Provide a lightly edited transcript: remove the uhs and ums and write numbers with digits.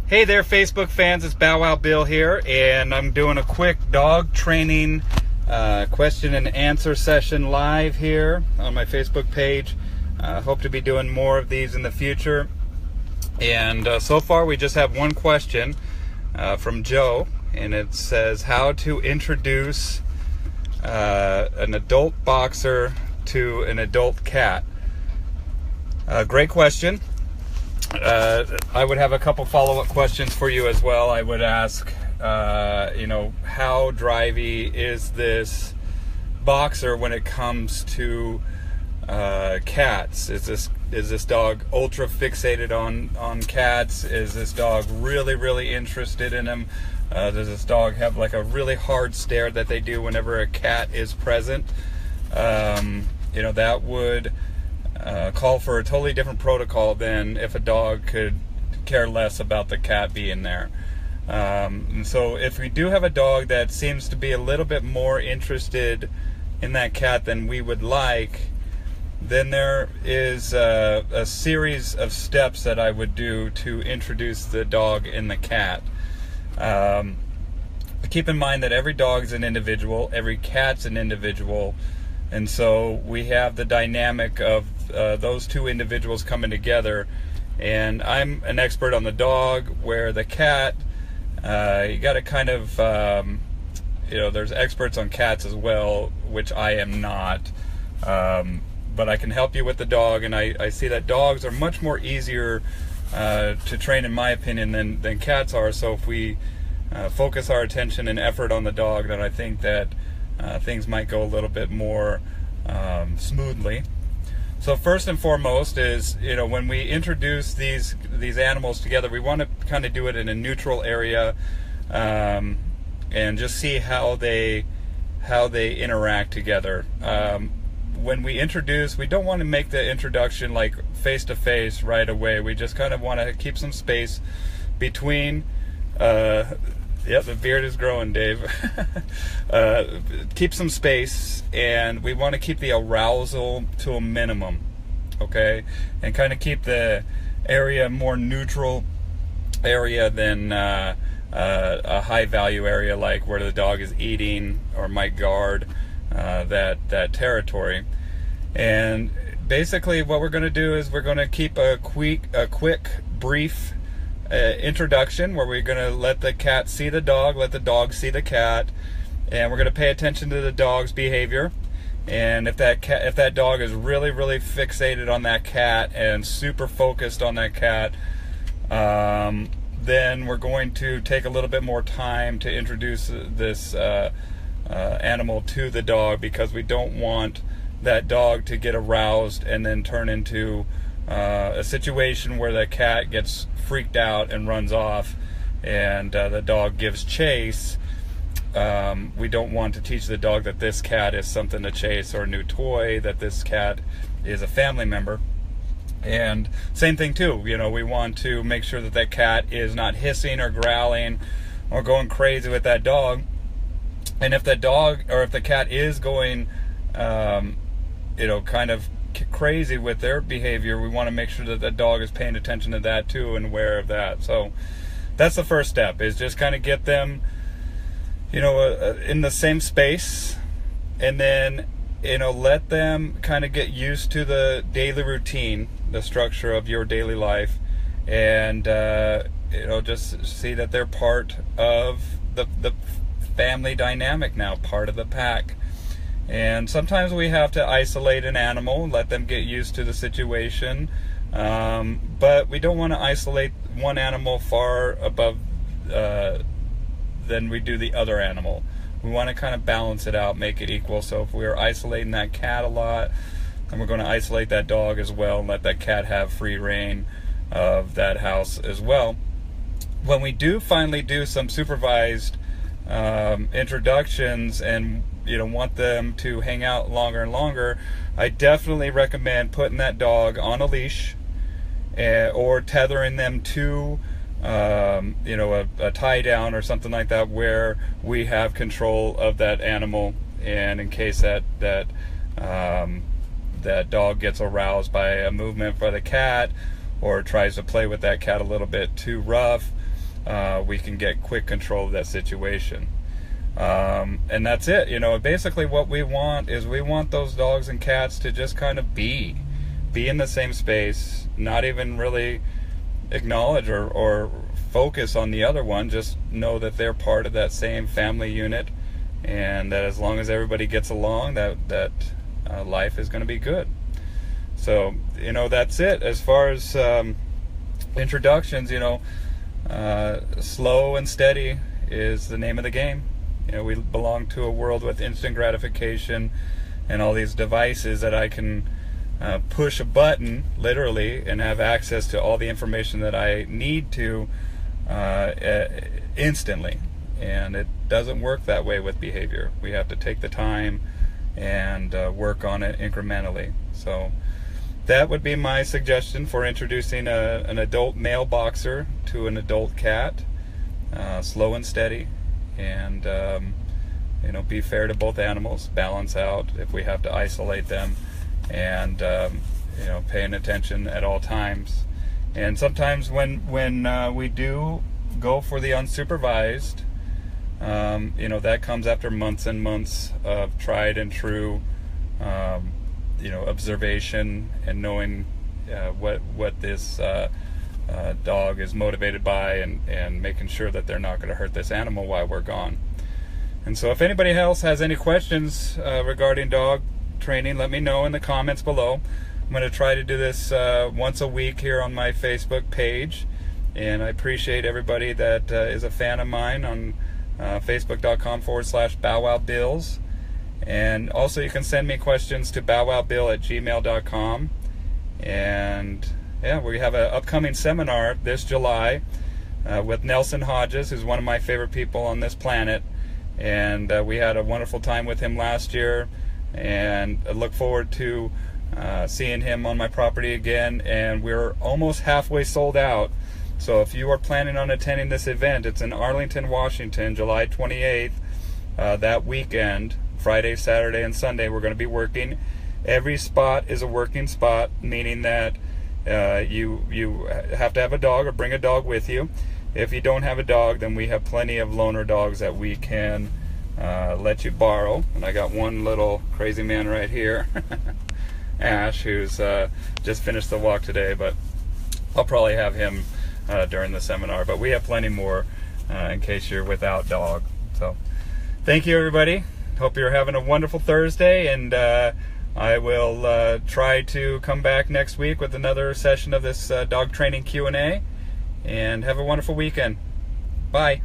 Hey there, Facebook fans. It's Bow Wow Bill here, and I'm doing a quick dog training question and answer session live here on my Facebook page. Hope to be doing more of these in the future. And so far, we just have one question from Joe, and it says, how to introduce an adult boxer to an adult cat. Great question. I would have a couple follow-up questions for you as well. I would ask, how drivey is this boxer when it comes to cats? Is this dog ultra fixated on cats? Is this dog really interested in them? Does this dog have like a really hard stare that they do whenever a cat is present? That would call for a totally different protocol than if a dog could care less about the cat being there. And so if we do have a dog that seems to be a little bit more interested in that cat than we would like, then there is a series of steps that I would do to introduce the dog and the cat. Keep in mind that every dog is an individual, every cat's an individual, and so we have the dynamic of those two individuals coming together. And I'm an expert on the dog, where the cat, you got to kind of, there's experts on cats as well, which I am not. But I can help you with the dog, and I see that dogs are much more easier to train, in my opinion, than cats are. So if we focus our attention and effort on the dog, then I think that things might go a little bit more smoothly. So first and foremost is, when we introduce these animals together, we want to kind of do it in a neutral area, and just see how they interact together. When we introduce, we don't want to make the introduction like face to face right away. We just kind of want to keep some space between. Yep, the beard is growing, Dave. Keep some space, and we want to keep the arousal to a minimum, okay? And kind of keep the area more neutral area than a high value area, like where the dog is eating or might guard that territory. And basically what we're going to do is we're going to keep a quick brief introduction, where we're going to let the cat see the dog, let the dog see the cat, and we're going to pay attention to the dog's behavior. And if that dog is really fixated on that cat and super focused on that cat, then we're going to take a little bit more time to introduce this animal to the dog, because we don't want that dog to get aroused and then turn into a situation where the cat gets freaked out and runs off, and the dog gives chase. We don't want to teach the dog that this cat is something to chase or a new toy, that this cat is a family member. And same thing too, we want to make sure that that cat is not hissing or growling or going crazy with that dog. And if that dog, or if the cat is going kind of crazy with their behavior, we want to make sure that the dog is paying attention to that too and aware of that. So that's the first step, is just kind of get them in the same space, and then let them kind of get used to the daily routine, the structure of your daily life, and just see that they're part of the family dynamic now, part of the pack. And sometimes we have to isolate an animal, let them get used to the situation, but we don't want to isolate one animal far above than we do the other animal. We want to kind of balance it out, make it equal. So if we're isolating that cat a lot, then we're going to isolate that dog as well, and let that cat have free reign of that house as well. When we do finally do some supervised introductions and want them to hang out longer and longer, I definitely recommend putting that dog on a leash, or tethering them to a tie down or something like that, where we have control of that animal. And in case that dog gets aroused by a movement by the cat, or tries to play with that cat a little bit too rough, we can get quick control of that situation. And that's it. Basically what we want is we want those dogs and cats to just kind of be in the same space, not even really acknowledge or focus on the other one, just know that they're part of that same family unit, and that as long as everybody gets along, that life is going to be good. So that's it as far as introductions. Slow and steady is the name of the game. We belong to a world with instant gratification and all these devices that I can push a button literally and have access to all the information that I need to instantly. And it doesn't work that way with behavior. We have to take the time and work on it incrementally. So that would be my suggestion for introducing an adult male boxer to an adult cat. Slow and steady, and be fair to both animals, balance out if we have to isolate them, and paying attention at all times. And sometimes when we do go for the unsupervised, that comes after months and months of tried and true observation and knowing what this dog is motivated by, and making sure that they're not going to hurt this animal while we're gone. And so if anybody else has any questions regarding dog training, let me know in the comments below. I'm going to try to do this once a week here on my Facebook page, and I appreciate everybody that is a fan of mine on facebook.com/bowwowbills. And also you can send me questions to bowwowbill@gmail.com. And yeah, we have an upcoming seminar this July with Nelson Hodges, who's one of my favorite people on this planet. And we had a wonderful time with him last year, and I look forward to seeing him on my property again. And we're almost halfway sold out. So if you are planning on attending this event, it's in Arlington, Washington, July 28th, that weekend, Friday, Saturday, and Sunday. We're going to be working. Every spot is a working spot, meaning that you have to have a dog or bring a dog with you. If you don't have a dog, then we have plenty of loaner dogs that we can let you borrow. And I got one little crazy man right here, Ash, who's just finished the walk today, but I'll probably have him during the seminar. But we have plenty more in case you're without dog. So thank you, everybody. Hope you're having a wonderful Thursday, and I will try to come back next week with another session of this dog training Q&A, and have a wonderful weekend. Bye.